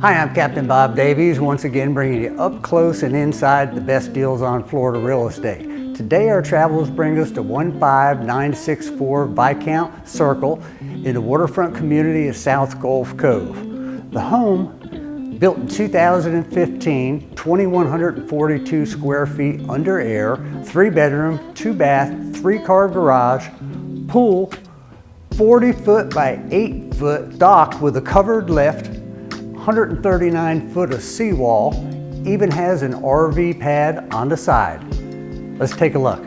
Hi, I'm Captain Bob Davies, once again bringing you up close and inside the best deals on Florida real estate. Today our travels bring us to 15964 Viscount Circle in the waterfront community of South Gulf Cove. The home, built in 2015, 2,142 square feet under air, 3-bedroom, 2-bath, 3-car garage, pool, 40-foot by 8-foot dock with a covered lift, 139 foot of seawall, even has an RV pad on the side. Let's take a look.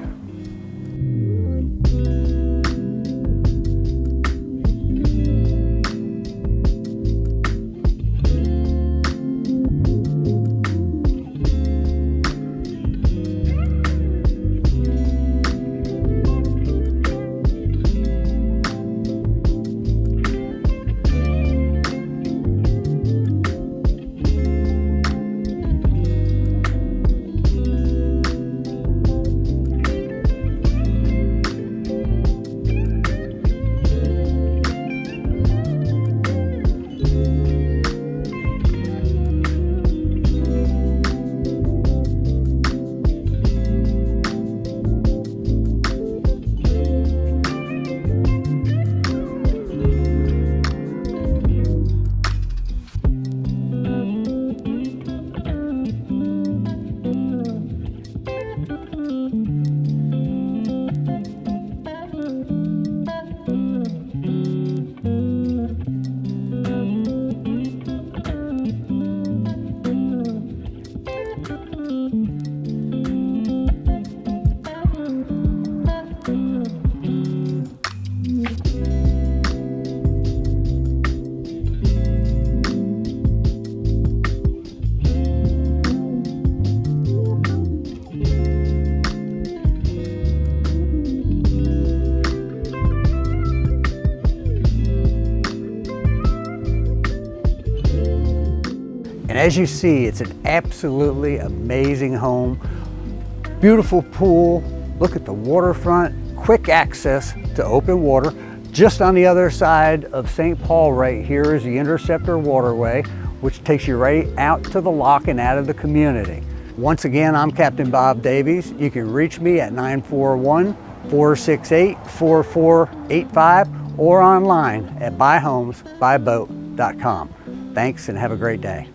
And as you see, it's an absolutely amazing home. Beautiful pool, look at the waterfront, quick access to open water. Just on the other side of St. Paul right here is the Interceptor Waterway, which takes you right out to the lock and out of the community. Once again, I'm Captain Bob Davies. You can reach me at 941-468-4485 or online at buyhomesbyboat.com. Thanks and have a great day.